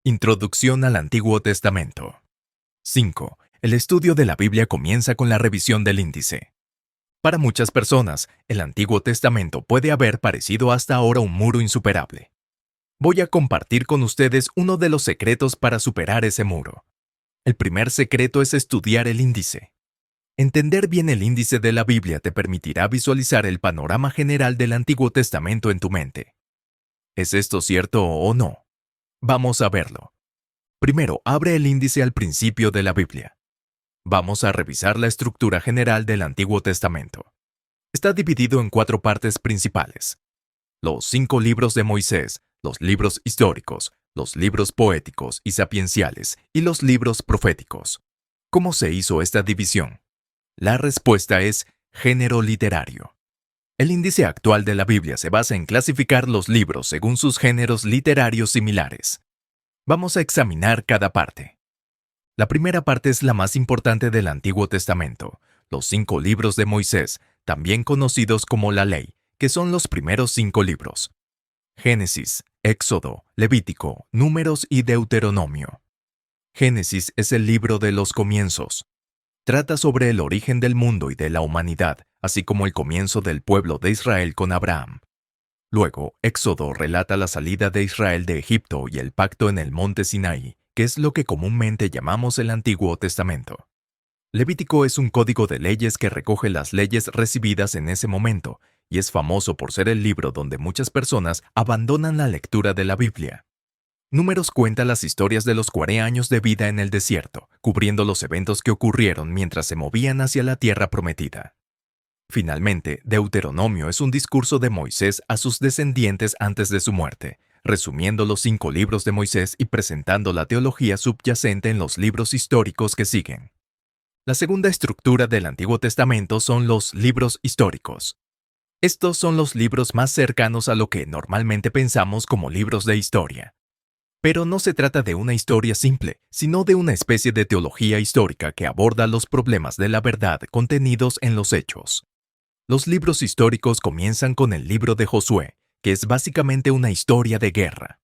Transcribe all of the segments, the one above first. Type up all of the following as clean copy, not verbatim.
Introducción al Antiguo Testamento. 5. El estudio de la Biblia comienza con la revisión del índice. Para muchas personas, el Antiguo Testamento puede haber parecido hasta ahora un muro insuperable. Voy a compartir con ustedes uno de los secretos para superar ese muro. El primer secreto es estudiar el índice. Entender bien el índice de la Biblia te permitirá visualizar el panorama general del Antiguo Testamento en tu mente. ¿Es esto cierto o no? Vamos a verlo. Primero, abre el índice al principio de la Biblia. Vamos a revisar la estructura general del Antiguo Testamento. Está dividido en 4 partes principales: los 5 libros de Moisés, los libros históricos, los libros poéticos y sapienciales y los libros proféticos. ¿Cómo se hizo esta división? La respuesta es género literario. El índice actual de la Biblia se basa en clasificar los libros según sus géneros literarios similares. Vamos a examinar cada parte. La primera parte es la más importante del Antiguo Testamento, los 5 libros de Moisés, también conocidos como la Ley, que son los primeros 5 libros: Génesis, Éxodo, Levítico, Números y Deuteronomio. Génesis es el libro de los comienzos. Trata sobre el origen del mundo y de la humanidad, así como el comienzo del pueblo de Israel con Abraham. Luego, Éxodo relata la salida de Israel de Egipto y el pacto en el monte Sinaí, que es lo que comúnmente llamamos el Antiguo Testamento. Levítico es un código de leyes que recoge las leyes recibidas en ese momento, y es famoso por ser el libro donde muchas personas abandonan la lectura de la Biblia. Números cuenta las historias de los 40 años de vida en el desierto, cubriendo los eventos que ocurrieron mientras se movían hacia la tierra prometida. Finalmente, Deuteronomio es un discurso de Moisés a sus descendientes antes de su muerte, resumiendo los 5 libros de Moisés y presentando la teología subyacente en los libros históricos que siguen. La segunda estructura del Antiguo Testamento son los libros históricos. Estos son los libros más cercanos a lo que normalmente pensamos como libros de historia. Pero no se trata de una historia simple, sino de una especie de teología histórica que aborda los problemas de la verdad contenidos en los hechos. Los libros históricos comienzan con el libro de Josué, que es básicamente una historia de guerra.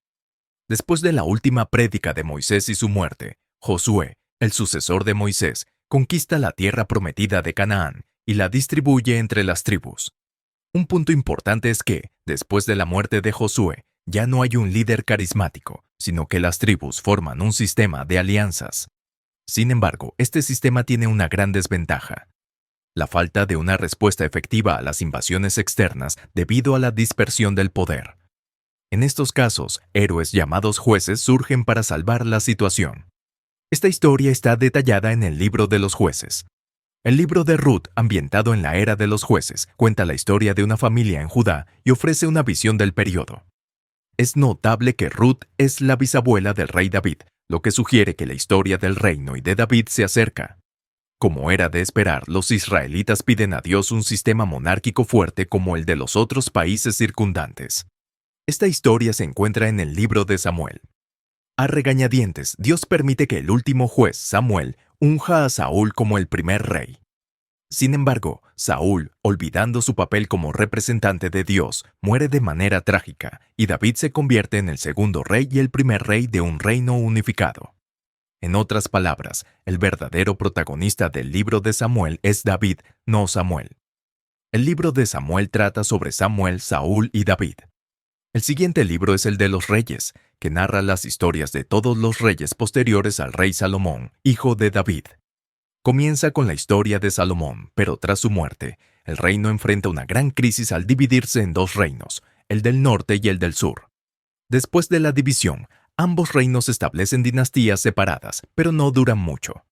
Después de la última prédica de Moisés y su muerte, Josué, el sucesor de Moisés, conquista la tierra prometida de Canaán y la distribuye entre las tribus. Un punto importante es que, después de la muerte de Josué, ya no hay un líder carismático, sino que las tribus forman un sistema de alianzas. Sin embargo, este sistema tiene una gran desventaja: la falta de una respuesta efectiva a las invasiones externas debido a la dispersión del poder. En estos casos, héroes llamados jueces surgen para salvar la situación. Esta historia está detallada en el libro de los jueces. El libro de Ruth, ambientado en la era de los jueces, cuenta la historia de una familia en Judá y ofrece una visión del periodo. Es notable que Ruth es la bisabuela del rey David, lo que sugiere que la historia del reino y de David se acerca. Como era de esperar, los israelitas piden a Dios un sistema monárquico fuerte como el de los otros países circundantes. Esta historia se encuentra en el libro de Samuel. A regañadientes, Dios permite que el último juez, Samuel, unja a Saúl como el primer rey. Sin embargo, Saúl, olvidando su papel como representante de Dios, muere de manera trágica, y David se convierte en el segundo rey y el primer rey de un reino unificado. En otras palabras, el verdadero protagonista del libro de Samuel es David, no Samuel. El libro de Samuel trata sobre Samuel, Saúl y David. El siguiente libro es el de los reyes, que narra las historias de todos los reyes posteriores al rey Salomón, hijo de David. Comienza con la historia de Salomón, pero tras su muerte, el reino enfrenta una gran crisis al dividirse en 2 reinos, el del norte y el del sur. Después de la división, ambos reinos establecen dinastías separadas, pero no duran mucho.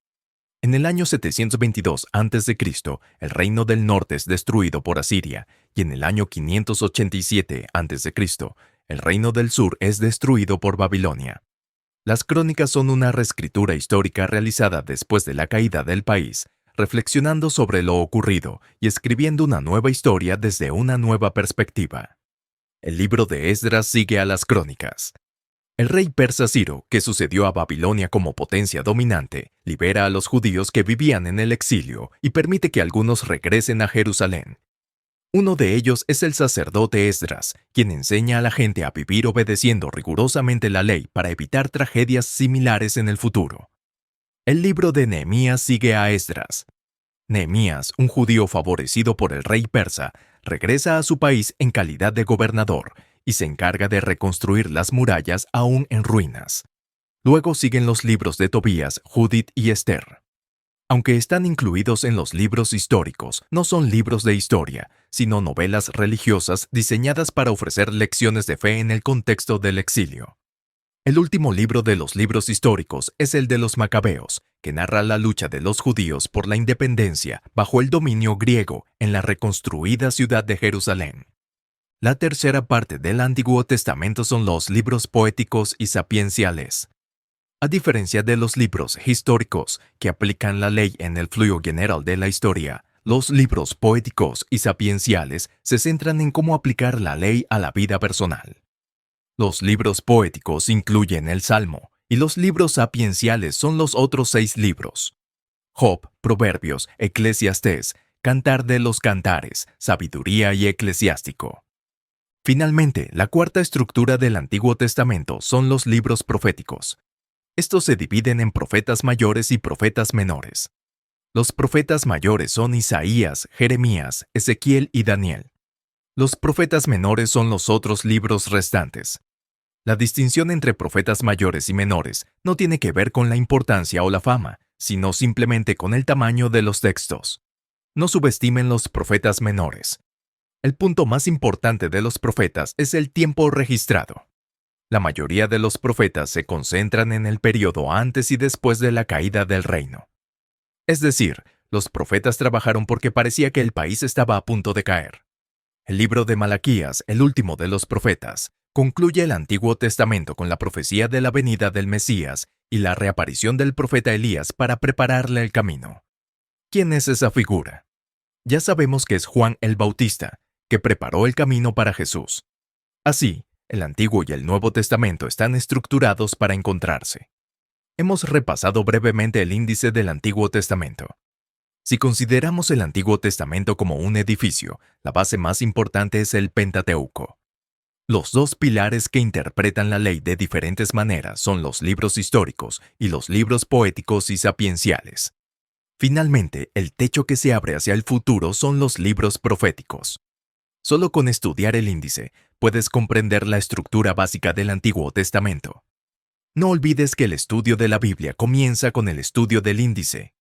En el año 722 a.C., el reino del norte es destruido por Asiria, y en el año 587 a.C., el reino del sur es destruido por Babilonia. Las crónicas son una reescritura histórica realizada después de la caída del país, reflexionando sobre lo ocurrido y escribiendo una nueva historia desde una nueva perspectiva. El libro de Esdras sigue a las crónicas. El rey persa Ciro, que sucedió a Babilonia como potencia dominante, libera a los judíos que vivían en el exilio y permite que algunos regresen a Jerusalén. Uno de ellos es el sacerdote Esdras, quien enseña a la gente a vivir obedeciendo rigurosamente la ley para evitar tragedias similares en el futuro. El libro de Nehemías sigue a Esdras. Nehemías, un judío favorecido por el rey persa, regresa a su país en calidad de gobernador y se encarga de reconstruir las murallas aún en ruinas. Luego siguen los libros de Tobías, Judith y Esther. Aunque están incluidos en los libros históricos, no son libros de historia, sino novelas religiosas diseñadas para ofrecer lecciones de fe en el contexto del exilio. El último libro de los libros históricos es el de los Macabeos, que narra la lucha de los judíos por la independencia bajo el dominio griego en la reconstruida ciudad de Jerusalén. La tercera parte del Antiguo Testamento son los libros poéticos y sapienciales. A diferencia de los libros históricos que aplican la ley en el flujo general de la historia, los libros poéticos y sapienciales se centran en cómo aplicar la ley a la vida personal. Los libros poéticos incluyen el Salmo, y los libros sapienciales son los otros 6 libros: Job, Proverbios, Eclesiastés, Cantar de los Cantares, Sabiduría y Eclesiástico. Finalmente, la cuarta estructura del Antiguo Testamento son los libros proféticos. Estos se dividen en profetas mayores y profetas menores. Los profetas mayores son Isaías, Jeremías, Ezequiel y Daniel. Los profetas menores son los otros libros restantes. La distinción entre profetas mayores y menores no tiene que ver con la importancia o la fama, sino simplemente con el tamaño de los textos. No subestimen los profetas menores. El punto más importante de los profetas es el tiempo registrado. La mayoría de los profetas se concentran en el periodo antes y después de la caída del reino. Es decir, los profetas trabajaron porque parecía que el país estaba a punto de caer. El libro de Malaquías, el último de los profetas, concluye el Antiguo Testamento con la profecía de la venida del Mesías y la reaparición del profeta Elías para prepararle el camino. ¿Quién es esa figura? Ya sabemos que es Juan el Bautista, que preparó el camino para Jesús. Así, el Antiguo y el Nuevo Testamento están estructurados para encontrarse. Hemos repasado brevemente el índice del Antiguo Testamento. Si consideramos el Antiguo Testamento como un edificio, la base más importante es el Pentateuco. Los 2 pilares que interpretan la ley de diferentes maneras son los libros históricos y los libros poéticos y sapienciales. Finalmente, el techo que se abre hacia el futuro son los libros proféticos. Solo con estudiar el índice puedes comprender la estructura básica del Antiguo Testamento. No olvides que el estudio de la Biblia comienza con el estudio del índice.